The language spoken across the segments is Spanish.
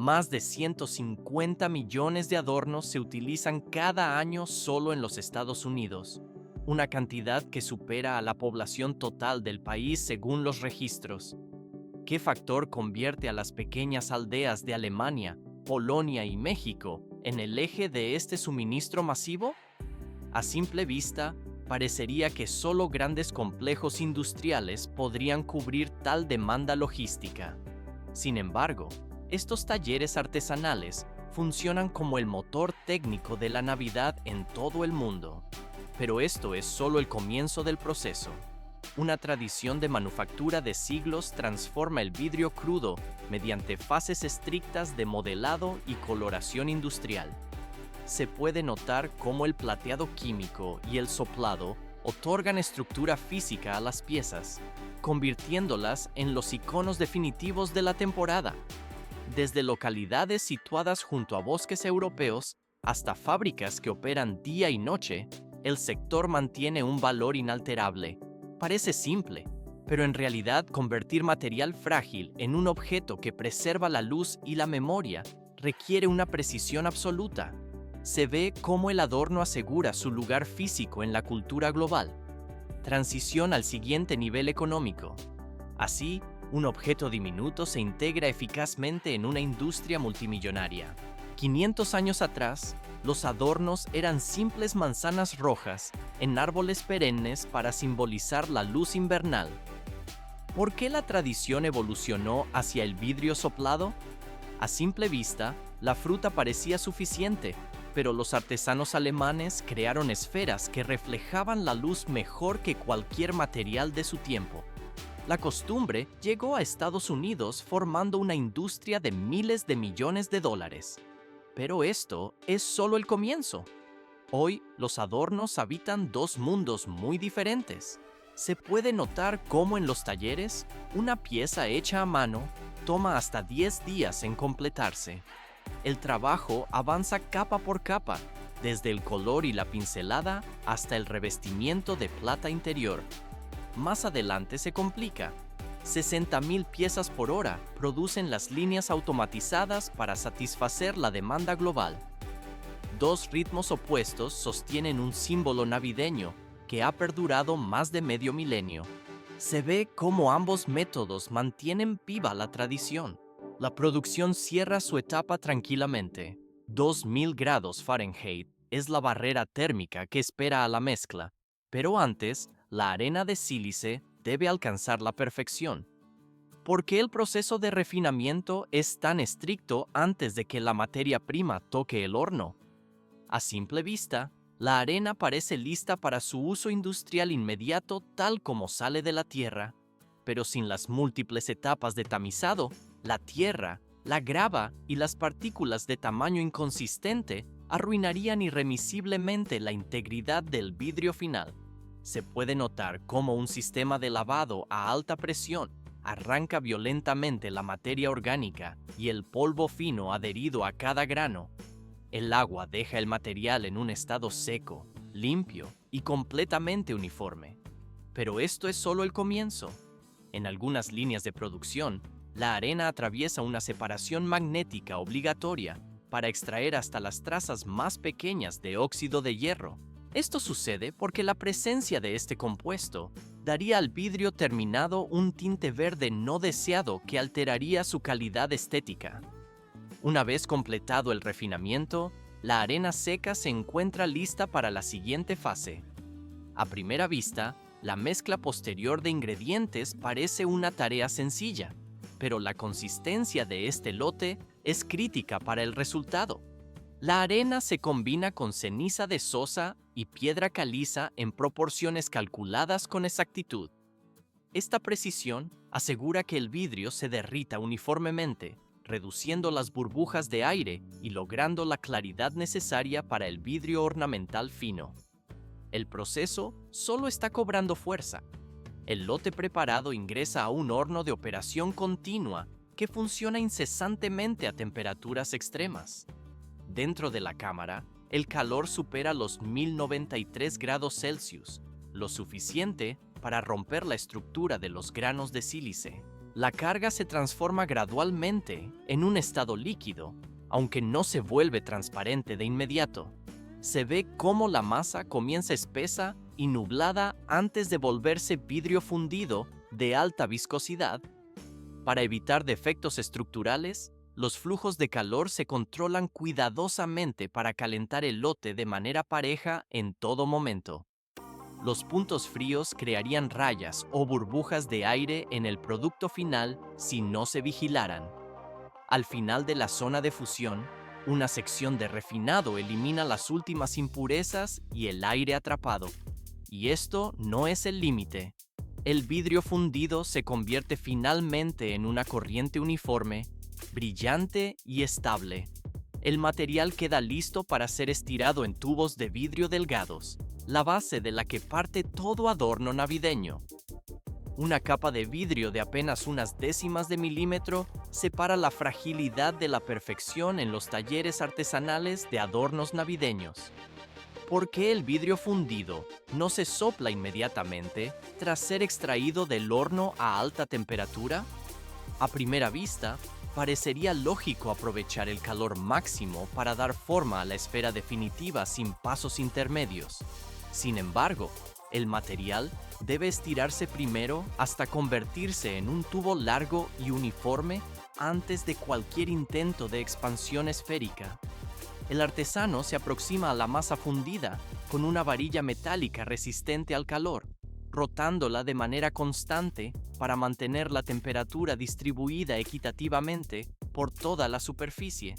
Más de 150 millones de adornos se utilizan cada año solo en los Estados Unidos, una cantidad que supera a la población total del país según los registros. ¿Qué factor convierte a las pequeñas aldeas de Alemania, Polonia y México en el eje de este suministro masivo? A simple vista, parecería que solo grandes complejos industriales podrían cubrir tal demanda logística. Sin embargo, estos talleres artesanales funcionan como el motor técnico de la Navidad en todo el mundo. Pero esto es solo el comienzo del proceso. Una tradición de manufactura de siglos transforma el vidrio crudo mediante fases estrictas de modelado y coloración industrial. Se puede notar cómo el plateado químico y el soplado otorgan estructura física a las piezas, convirtiéndolas en los iconos definitivos de la temporada. Desde localidades situadas junto a bosques europeos hasta fábricas que operan día y noche, el sector mantiene un valor inalterable. Parece simple, pero en realidad convertir material frágil en un objeto que preserva la luz y la memoria requiere una precisión absoluta. Se ve cómo el adorno asegura su lugar físico en la cultura global. Transición al siguiente nivel económico. Así, un objeto diminuto se integra eficazmente en una industria multimillonaria. 500 años atrás, los adornos eran simples manzanas rojas en árboles perennes para simbolizar la luz invernal. ¿Por qué la tradición evolucionó hacia el vidrio soplado? A simple vista, la fruta parecía suficiente, pero los artesanos alemanes crearon esferas que reflejaban la luz mejor que cualquier material de su tiempo. La costumbre llegó a Estados Unidos formando una industria de miles de millones de dólares. Pero esto es solo el comienzo. Hoy, los adornos habitan dos mundos muy diferentes. Se puede notar cómo en los talleres, una pieza hecha a mano toma hasta 10 días en completarse. El trabajo avanza capa por capa, desde el color y la pincelada hasta el revestimiento de plata interior. Más adelante se complica. 60.000 piezas por hora producen las líneas automatizadas para satisfacer la demanda global. Dos ritmos opuestos sostienen un símbolo navideño que ha perdurado más de medio milenio. Se ve cómo ambos métodos mantienen viva la tradición. La producción cierra su etapa tranquilamente. 2000 grados Fahrenheit es la barrera térmica que espera a la mezcla, pero antes, la arena de sílice debe alcanzar la perfección. ¿Por qué el proceso de refinamiento es tan estricto antes de que la materia prima toque el horno? A simple vista, la arena parece lista para su uso industrial inmediato tal como sale de la tierra, pero sin las múltiples etapas de tamizado, la tierra, la grava y las partículas de tamaño inconsistente arruinarían irremisiblemente la integridad del vidrio final. Se puede notar cómo un sistema de lavado a alta presión arranca violentamente la materia orgánica y el polvo fino adherido a cada grano. El agua deja el material en un estado seco, limpio y completamente uniforme. Pero esto es solo el comienzo. En algunas líneas de producción, la arena atraviesa una separación magnética obligatoria para extraer hasta las trazas más pequeñas de óxido de hierro. Esto sucede porque la presencia de este compuesto daría al vidrio terminado un tinte verde no deseado que alteraría su calidad estética. Una vez completado el refinamiento, la arena seca se encuentra lista para la siguiente fase. A primera vista, la mezcla posterior de ingredientes parece una tarea sencilla, pero la consistencia de este lote es crítica para el resultado. La arena se combina con ceniza de sosa y piedra caliza en proporciones calculadas con exactitud. Esta precisión asegura que el vidrio se derrita uniformemente, reduciendo las burbujas de aire y logrando la claridad necesaria para el vidrio ornamental fino. El proceso solo está cobrando fuerza. El lote preparado ingresa a un horno de operación continua que funciona incesantemente a temperaturas extremas. Dentro de la cámara, el calor supera los 1093 grados Celsius, lo suficiente para romper la estructura de los granos de sílice. La carga se transforma gradualmente en un estado líquido, aunque no se vuelve transparente de inmediato. Se ve cómo la masa comienza espesa y nublada antes de volverse vidrio fundido de alta viscosidad. Para evitar defectos estructurales, los flujos de calor se controlan cuidadosamente para calentar el lote de manera pareja en todo momento. Los puntos fríos crearían rayas o burbujas de aire en el producto final si no se vigilaran. Al final de la zona de fusión, una sección de refinado elimina las últimas impurezas y el aire atrapado. Y esto no es el límite. El vidrio fundido se convierte finalmente en una corriente uniforme, brillante y estable. El material queda listo para ser estirado en tubos de vidrio delgados, la base de la que parte todo adorno navideño. Una capa de vidrio de apenas unas décimas de milímetro separa la fragilidad de la perfección en los talleres artesanales de adornos navideños. ¿Por qué el vidrio fundido no se sopla inmediatamente tras ser extraído del horno a alta temperatura? A primera vista, parecería lógico aprovechar el calor máximo para dar forma a la esfera definitiva sin pasos intermedios. Sin embargo, el material debe estirarse primero hasta convertirse en un tubo largo y uniforme antes de cualquier intento de expansión esférica. El artesano se aproxima a la masa fundida con una varilla metálica resistente al calor, rotándola de manera constante para mantener la temperatura distribuida equitativamente por toda la superficie.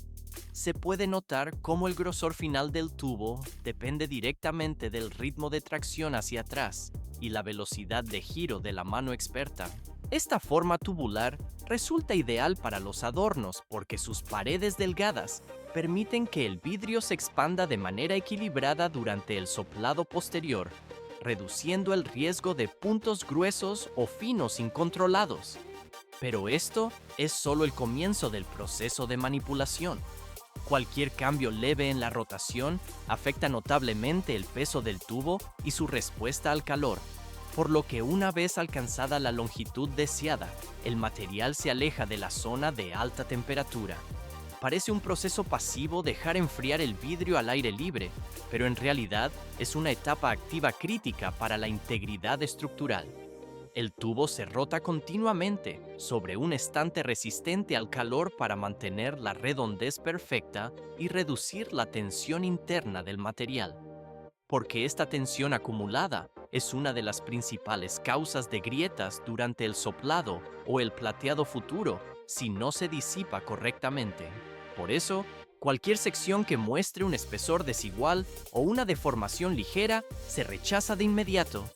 Se puede notar cómo el grosor final del tubo depende directamente del ritmo de tracción hacia atrás y la velocidad de giro de la mano experta. Esta forma tubular resulta ideal para los adornos porque sus paredes delgadas permiten que el vidrio se expanda de manera equilibrada durante el soplado posterior, reduciendo el riesgo de puntos gruesos o finos incontrolados. Pero esto es solo el comienzo del proceso de manipulación. Cualquier cambio leve en la rotación afecta notablemente el peso del tubo y su respuesta al calor, por lo que una vez alcanzada la longitud deseada, el material se aleja de la zona de alta temperatura. Parece un proceso pasivo dejar enfriar el vidrio al aire libre, pero en realidad es una etapa activa crítica para la integridad estructural. El tubo se rota continuamente sobre un estante resistente al calor para mantener la redondez perfecta y reducir la tensión interna del material. Porque esta tensión acumulada es una de las principales causas de grietas durante el soplado o el plateado futuro si no se disipa correctamente. Por eso, cualquier sección que muestre un espesor desigual o una deformación ligera se rechaza de inmediato,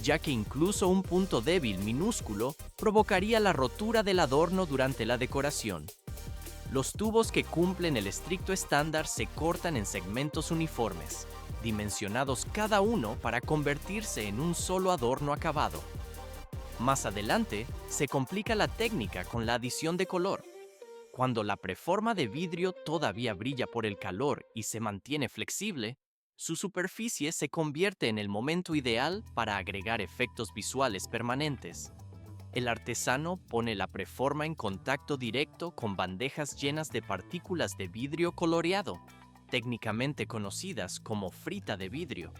ya que incluso un punto débil minúsculo provocaría la rotura del adorno durante la decoración. Los tubos que cumplen el estricto estándar se cortan en segmentos uniformes, dimensionados cada uno para convertirse en un solo adorno acabado. Más adelante, se complica la técnica con la adición de color. Cuando la preforma de vidrio todavía brilla por el calor y se mantiene flexible, su superficie se convierte en el momento ideal para agregar efectos visuales permanentes. El artesano pone la preforma en contacto directo con bandejas llenas de partículas de vidrio coloreado, técnicamente conocidas como frita de vidrio.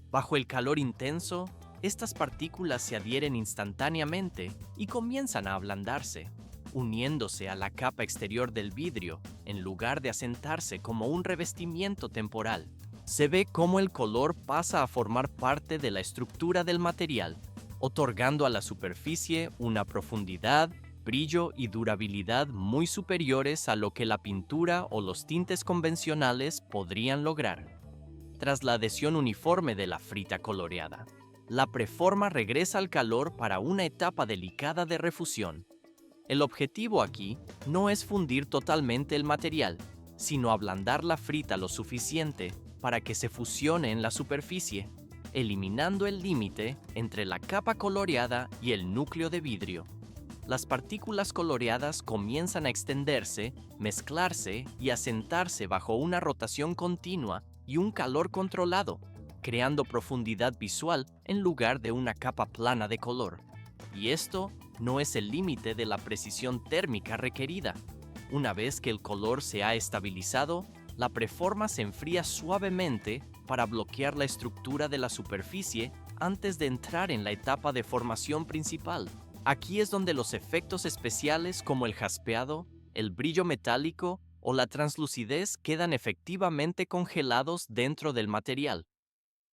Bajo el calor intenso, estas partículas se adhieren instantáneamente y comienzan a ablandarse, uniéndose a la capa exterior del vidrio en lugar de asentarse como un revestimiento temporal. Se ve cómo el color pasa a formar parte de la estructura del material, otorgando a la superficie una profundidad, brillo y durabilidad muy superiores a lo que la pintura o los tintes convencionales podrían lograr. Tras la adhesión uniforme de la frita coloreada, la preforma regresa al calor para una etapa delicada de refusión. El objetivo aquí no es fundir totalmente el material, sino ablandar la frita lo suficiente para que se fusione en la superficie, eliminando el límite entre la capa coloreada y el núcleo de vidrio. Las partículas coloreadas comienzan a extenderse, mezclarse y asentarse bajo una rotación continua y un calor controlado, creando profundidad visual en lugar de una capa plana de color. Y esto no es el límite de la precisión térmica requerida. Una vez que el color se ha estabilizado, la preforma se enfría suavemente para bloquear la estructura de la superficie antes de entrar en la etapa de formación principal. Aquí es donde los efectos especiales como el jaspeado, el brillo metálico o la translucidez quedan efectivamente congelados dentro del material.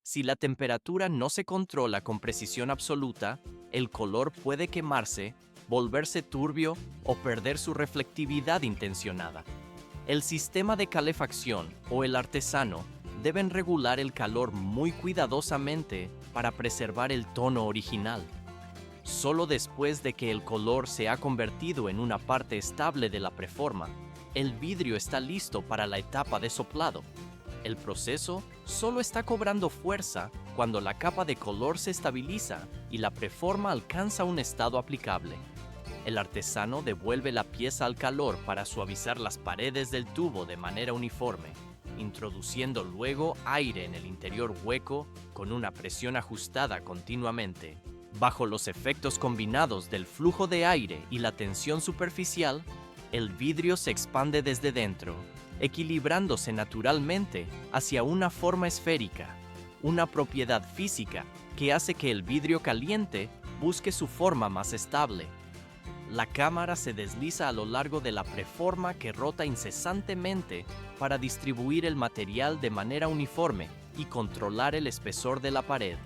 Si la temperatura no se controla con precisión absoluta, el color puede quemarse, volverse turbio o perder su reflectividad intencionada. El sistema de calefacción o el artesano deben regular el calor muy cuidadosamente para preservar el tono original. Solo después de que el color se ha convertido en una parte estable de la preforma, el vidrio está listo para la etapa de soplado. El proceso solo está cobrando fuerza cuando la capa de color se estabiliza y la preforma alcanza un estado aplicable. El artesano devuelve la pieza al calor para suavizar las paredes del tubo de manera uniforme, introduciendo luego aire en el interior hueco con una presión ajustada continuamente. Bajo los efectos combinados del flujo de aire y la tensión superficial, el vidrio se expande desde dentro, equilibrándose naturalmente hacia una forma esférica, una propiedad física que hace que el vidrio caliente busque su forma más estable. La cámara se desliza a lo largo de la preforma que rota incesantemente para distribuir el material de manera uniforme y controlar el espesor de la pared.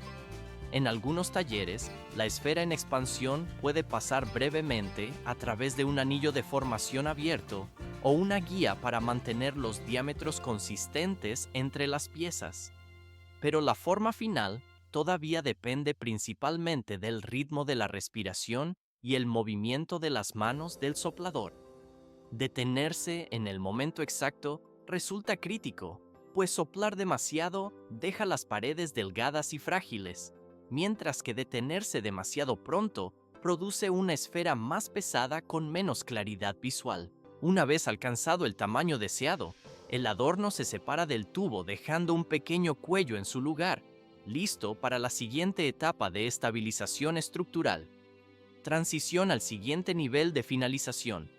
En algunos talleres, la esfera en expansión puede pasar brevemente a través de un anillo de formación abierto o una guía para mantener los diámetros consistentes entre las piezas. Pero la forma final todavía depende principalmente del ritmo de la respiración y el movimiento de las manos del soplador. Detenerse en el momento exacto resulta crítico, pues soplar demasiado deja las paredes delgadas y frágiles, mientras que detenerse demasiado pronto produce una esfera más pesada con menos claridad visual. Una vez alcanzado el tamaño deseado, el adorno se separa del tubo dejando un pequeño cuello en su lugar, listo para la siguiente etapa de estabilización estructural. Transición al siguiente nivel de finalización.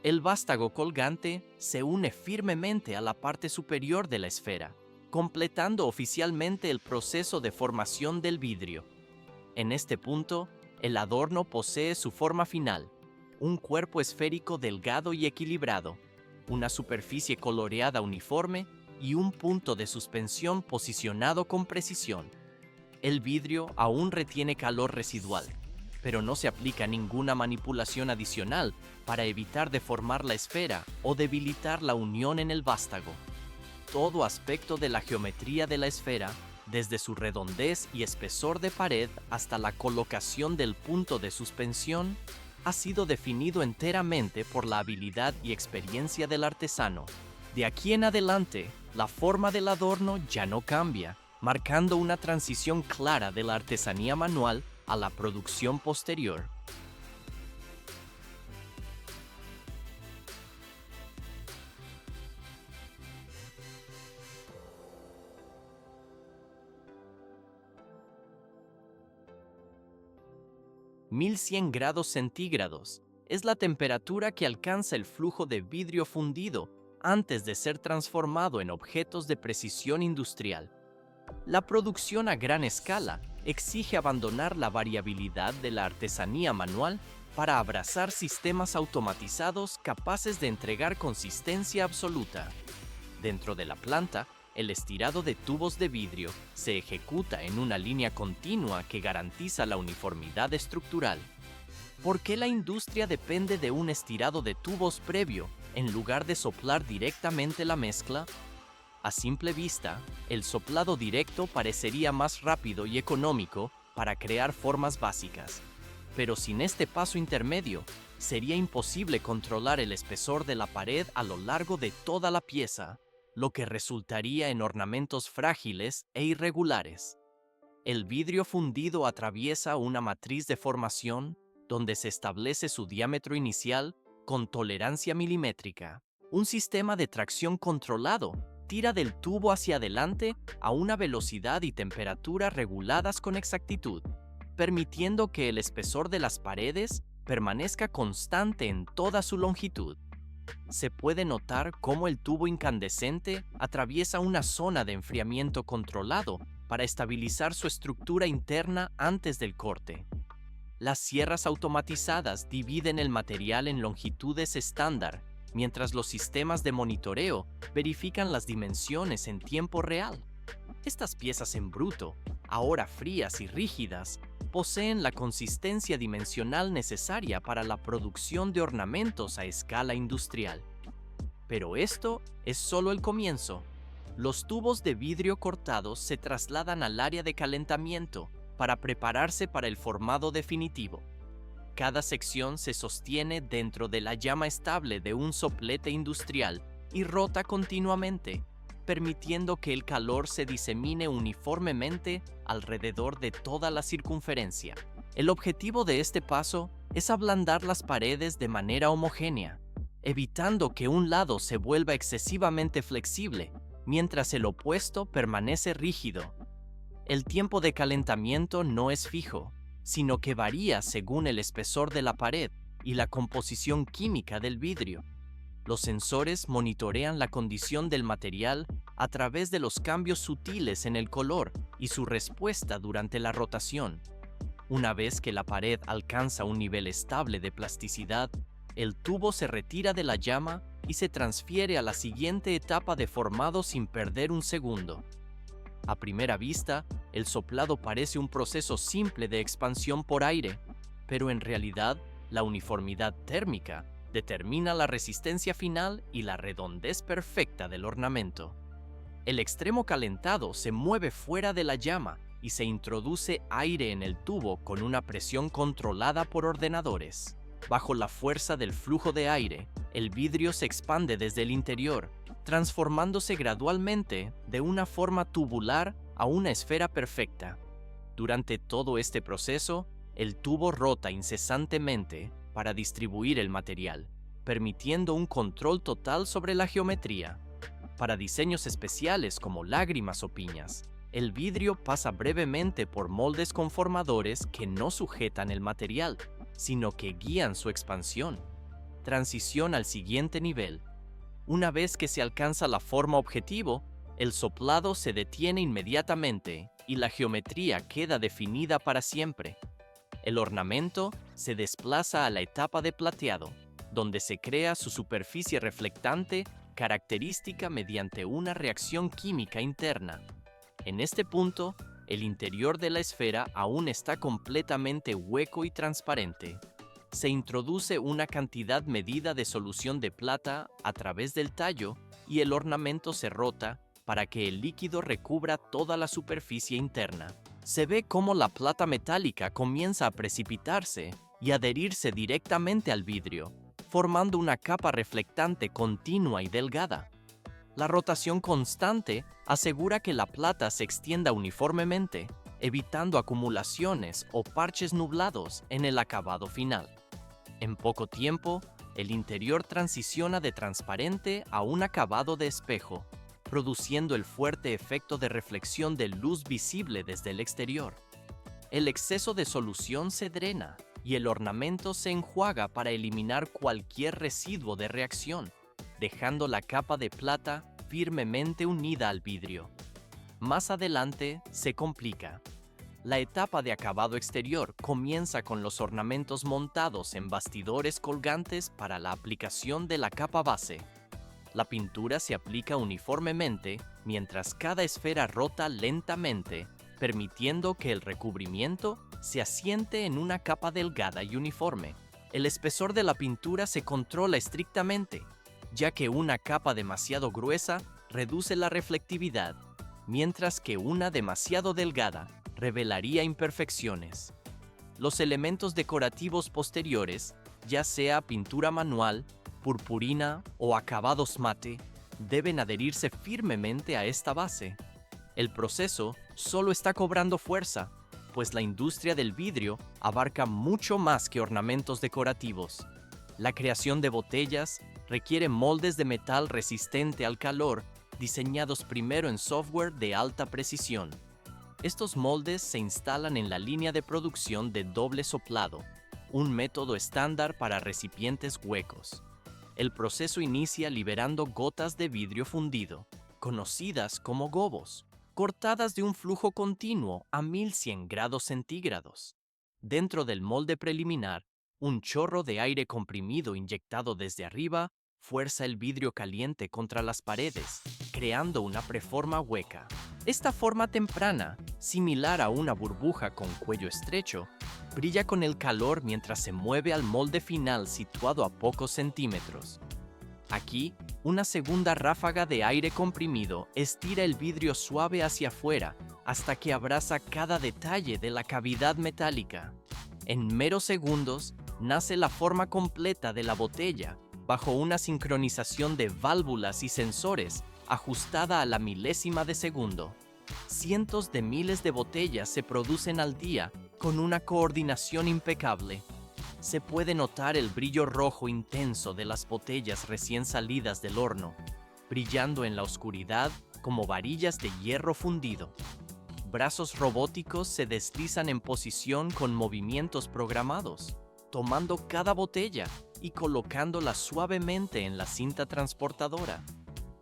El vástago colgante se une firmemente a la parte superior de la esfera, completando oficialmente el proceso de formación del vidrio. En este punto, el adorno posee su forma final, un cuerpo esférico delgado y equilibrado, una superficie coloreada uniforme y un punto de suspensión posicionado con precisión. El vidrio aún retiene calor residual, pero no se aplica ninguna manipulación adicional para evitar deformar la esfera o debilitar la unión en el vástago. Todo aspecto de la geometría de la esfera, desde su redondez y espesor de pared hasta la colocación del punto de suspensión, ha sido definido enteramente por la habilidad y experiencia del artesano. De aquí en adelante, la forma del adorno ya no cambia, marcando una transición clara de la artesanía manual a la producción posterior. (1100 °C) es la temperatura que alcanza el flujo de vidrio fundido antes de ser transformado en objetos de precisión industrial. La producción a gran escala exige abandonar la variabilidad de la artesanía manual para abrazar sistemas automatizados capaces de entregar consistencia absoluta. Dentro de la planta, el estirado de tubos de vidrio se ejecuta en una línea continua que garantiza la uniformidad estructural. ¿Por qué la industria depende de un estirado de tubos previo en lugar de soplar directamente la mezcla? A simple vista, el soplado directo parecería más rápido y económico para crear formas básicas. Pero sin este paso intermedio, sería imposible controlar el espesor de la pared a lo largo de toda la pieza, lo que resultaría en ornamentos frágiles e irregulares. El vidrio fundido atraviesa una matriz de formación donde se establece su diámetro inicial con tolerancia milimétrica. Un sistema de tracción controlado tira del tubo hacia adelante a una velocidad y temperatura reguladas con exactitud, permitiendo que el espesor de las paredes permanezca constante en toda su longitud. Se puede notar cómo el tubo incandescente atraviesa una zona de enfriamiento controlado para estabilizar su estructura interna antes del corte. Las sierras automatizadas dividen el material en longitudes estándar, mientras los sistemas de monitoreo verifican las dimensiones en tiempo real. Estas piezas en bruto, ahora frías y rígidas, poseen la consistencia dimensional necesaria para la producción de ornamentos a escala industrial. Pero esto es solo el comienzo. Los tubos de vidrio cortados se trasladan al área de calentamiento para prepararse para el formado definitivo. Cada sección se sostiene dentro de la llama estable de un soplete industrial y rota continuamente, permitiendo que el calor se disemine uniformemente alrededor de toda la circunferencia. El objetivo de este paso es ablandar las paredes de manera homogénea, evitando que un lado se vuelva excesivamente flexible, mientras el opuesto permanece rígido. El tiempo de calentamiento no es fijo, sino que varía según el espesor de la pared y la composición química del vidrio. Los sensores monitorean la condición del material a través de los cambios sutiles en el color y su respuesta durante la rotación. Una vez que la pared alcanza un nivel estable de plasticidad, el tubo se retira de la llama y se transfiere a la siguiente etapa de formado sin perder un segundo. A primera vista, el soplado parece un proceso simple de expansión por aire, pero en realidad, la uniformidad térmica determina la resistencia final y la redondez perfecta del ornamento. El extremo calentado se mueve fuera de la llama y se introduce aire en el tubo con una presión controlada por ordenadores. Bajo la fuerza del flujo de aire, el vidrio se expande desde el interior, transformándose gradualmente de una forma tubular a una esfera perfecta. Durante todo este proceso, el tubo rota incesantemente para distribuir el material, permitiendo un control total sobre la geometría. Para diseños especiales como lágrimas o piñas, el vidrio pasa brevemente por moldes conformadores que no sujetan el material, sino que guían su expansión. Transición al siguiente nivel. Una vez que se alcanza la forma objetivo, el soplado se detiene inmediatamente y la geometría queda definida para siempre. El ornamento se desplaza a la etapa de plateado, donde se crea su superficie reflectante característica mediante una reacción química interna. En este punto, el interior de la esfera aún está completamente hueco y transparente. Se introduce una cantidad medida de solución de plata a través del tallo y el ornamento se rota para que el líquido recubra toda la superficie interna. Se ve cómo la plata metálica comienza a precipitarse y adherirse directamente al vidrio, formando una capa reflectante continua y delgada. La rotación constante asegura que la plata se extienda uniformemente, evitando acumulaciones o parches nublados en el acabado final. En poco tiempo, el interior transiciona de transparente a un acabado de espejo, produciendo el fuerte efecto de reflexión de luz visible desde el exterior. El exceso de solución se drena y el ornamento se enjuaga para eliminar cualquier residuo de reacción, dejando la capa de plata firmemente unida al vidrio. Más adelante se complica. La etapa de acabado exterior comienza con los ornamentos montados en bastidores colgantes para la aplicación de la capa base. La pintura se aplica uniformemente mientras cada esfera rota lentamente, permitiendo que el recubrimiento se asiente en una capa delgada y uniforme. El espesor de la pintura se controla estrictamente, ya que una capa demasiado gruesa reduce la reflectividad, mientras que una demasiado delgada revelaría imperfecciones. Los elementos decorativos posteriores, ya sea pintura manual, purpurina o acabados mate, deben adherirse firmemente a esta base. El proceso solo está cobrando fuerza, pues la industria del vidrio abarca mucho más que ornamentos decorativos. La creación de botellas requiere moldes de metal resistente al calor, diseñados primero en software de alta precisión. Estos moldes se instalan en la línea de producción de doble soplado, un método estándar para recipientes huecos. El proceso inicia liberando gotas de vidrio fundido, conocidas como gobos, cortadas de un flujo continuo a 1100 grados centígrados. Dentro del molde preliminar, un chorro de aire comprimido inyectado desde arriba fuerza el vidrio caliente contra las paredes, creando una preforma hueca. Esta forma temprana, similar a una burbuja con cuello estrecho, brilla con el calor mientras se mueve al molde final situado a pocos centímetros. Aquí, una segunda ráfaga de aire comprimido estira el vidrio suave hacia afuera hasta que abraza cada detalle de la cavidad metálica. En meros segundos, nace la forma completa de la botella, bajo una sincronización de válvulas y sensores ajustada a la milésima de segundo. Cientos de miles de botellas se producen al día con una coordinación impecable. Se puede notar el brillo rojo intenso de las botellas recién salidas del horno, brillando en la oscuridad como varillas de hierro fundido. Brazos robóticos se deslizan en posición con movimientos programados, tomando cada botella y colocándola suavemente en la cinta transportadora.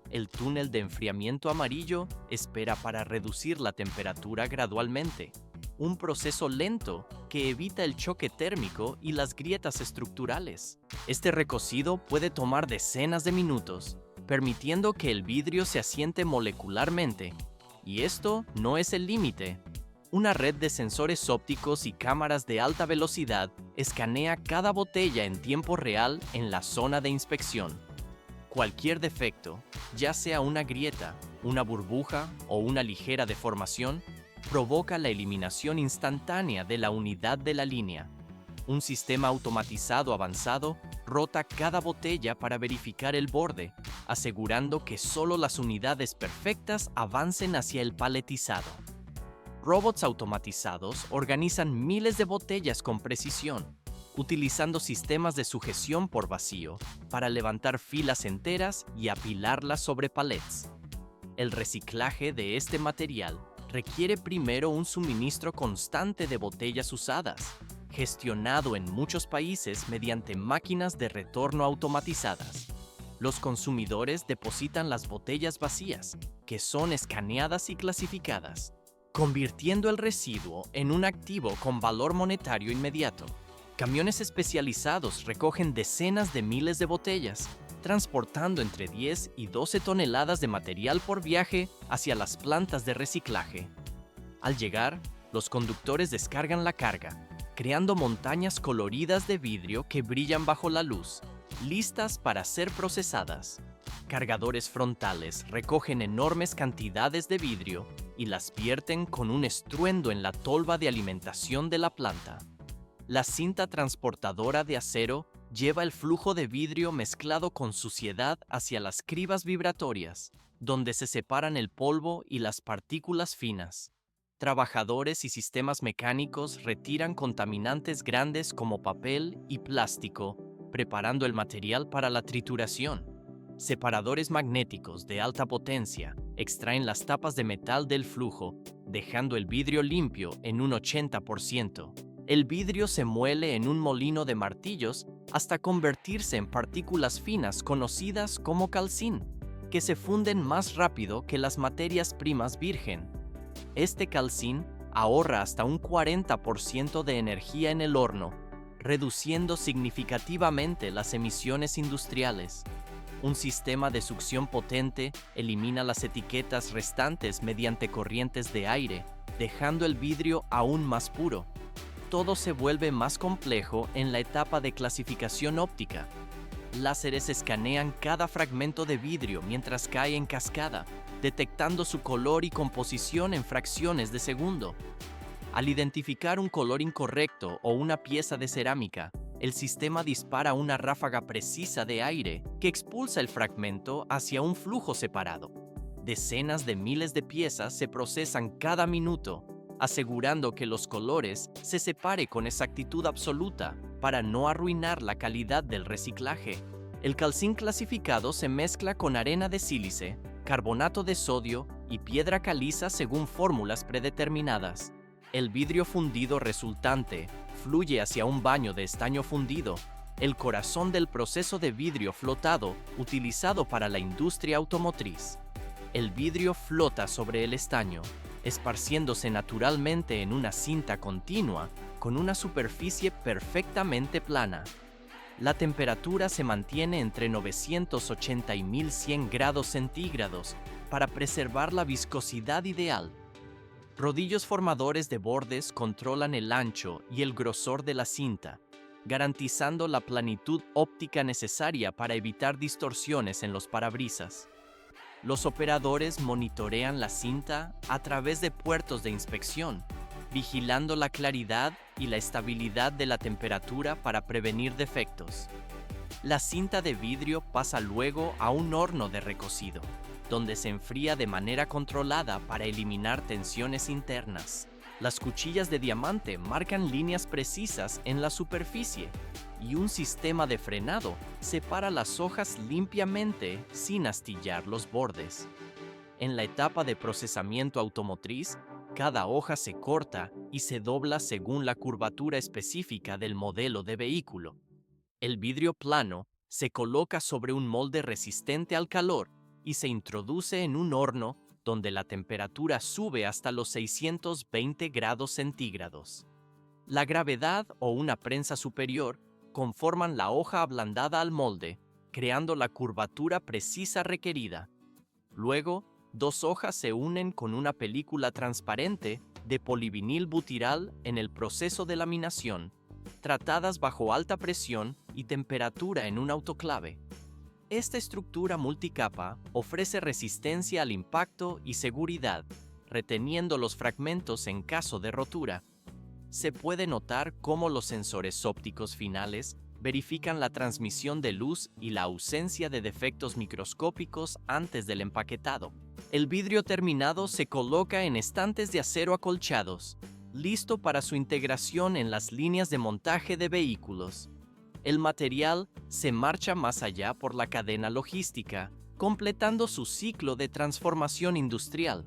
El túnel de enfriamiento amarillo espera para reducir la temperatura gradualmente, un proceso lento que evita el choque térmico y las grietas estructurales. Este recocido puede tomar decenas de minutos, permitiendo que el vidrio se asiente molecularmente. Y esto no es el límite. Una red de sensores ópticos y cámaras de alta velocidad escanea cada botella en tiempo real en la zona de inspección. Cualquier defecto, ya sea una grieta, una burbuja o una ligera deformación, provoca la eliminación instantánea de la unidad de la línea. Un sistema automatizado avanzado rota cada botella para verificar el borde, asegurando que solo las unidades perfectas avancen hacia el paletizado. Robots automatizados organizan miles de botellas con precisión, utilizando sistemas de sujeción por vacío para levantar filas enteras y apilarlas sobre palets. El reciclaje de este material requiere primero un suministro constante de botellas usadas, gestionado en muchos países mediante máquinas de retorno automatizadas. Los consumidores depositan las botellas vacías, que son escaneadas y clasificadas, convirtiendo el residuo en un activo con valor monetario inmediato. Camiones especializados recogen decenas de miles de botellas, transportando entre 10 y 12 toneladas de material por viaje hacia las plantas de reciclaje. Al llegar, los conductores descargan la carga, creando montañas coloridas de vidrio que brillan bajo la luz, listas para ser procesadas. Cargadores frontales recogen enormes cantidades de vidrio y las vierten con un estruendo en la tolva de alimentación de la planta. La cinta transportadora de acero lleva el flujo de vidrio mezclado con suciedad hacia las cribas vibratorias, donde se separan el polvo y las partículas finas. Trabajadores y sistemas mecánicos retiran contaminantes grandes como papel y plástico, preparando el material para la trituración. Separadores magnéticos de alta potencia extraen las tapas de metal del flujo, dejando el vidrio limpio en un 80%. El vidrio se muele en un molino de martillos hasta convertirse en partículas finas conocidas como calcín, que se funden más rápido que las materias primas virgen. Este calcín ahorra hasta un 40% de energía en el horno, reduciendo significativamente las emisiones industriales. Un sistema de succión potente elimina las etiquetas restantes mediante corrientes de aire, dejando el vidrio aún más puro. Todo se vuelve más complejo en la etapa de clasificación óptica. Láseres escanean cada fragmento de vidrio mientras cae en cascada, detectando su color y composición en fracciones de segundo. Al identificar un color incorrecto o una pieza de cerámica, el sistema dispara una ráfaga precisa de aire que expulsa el fragmento hacia un flujo separado. Decenas de miles de piezas se procesan cada minuto, asegurando que los colores se separen con exactitud absoluta para no arruinar la calidad del reciclaje. El calcín clasificado se mezcla con arena de sílice, carbonato de sodio y piedra caliza según fórmulas predeterminadas. El vidrio fundido resultante fluye hacia un baño de estaño fundido, el corazón del proceso de vidrio flotado utilizado para la industria automotriz. El vidrio flota sobre el estaño, esparciéndose naturalmente en una cinta continua con una superficie perfectamente plana. La temperatura se mantiene entre 980 y 1100 grados centígrados para preservar la viscosidad ideal. Rodillos formadores de bordes controlan el ancho y el grosor de la cinta, garantizando la planitud óptica necesaria para evitar distorsiones en los parabrisas. Los operadores monitorean la cinta a través de puertos de inspección, vigilando la claridad y la estabilidad de la temperatura para prevenir defectos. La cinta de vidrio pasa luego a un horno de recocido, donde se enfría de manera controlada para eliminar tensiones internas. Las cuchillas de diamante marcan líneas precisas en la superficie y un sistema de frenado separa las hojas limpiamente sin astillar los bordes. En la etapa de procesamiento automotriz, cada hoja se corta y se dobla según la curvatura específica del modelo de vehículo. El vidrio plano se coloca sobre un molde resistente al calor y se introduce en un horno donde la temperatura sube hasta los 620 grados centígrados. La gravedad o una prensa superior conforman la hoja ablandada al molde, creando la curvatura precisa requerida. Luego, dos hojas se unen con una película transparente de polivinil butiral en el proceso de laminación, tratadas bajo alta presión y temperatura en un autoclave. Esta estructura multicapa ofrece resistencia al impacto y seguridad, reteniendo los fragmentos en caso de rotura. Se puede notar cómo los sensores ópticos finales verifican la transmisión de luz y la ausencia de defectos microscópicos antes del empaquetado. El vidrio terminado se coloca en estantes de acero acolchados, listo para su integración en las líneas de montaje de vehículos. El material se marcha más allá por la cadena logística, completando su ciclo de transformación industrial.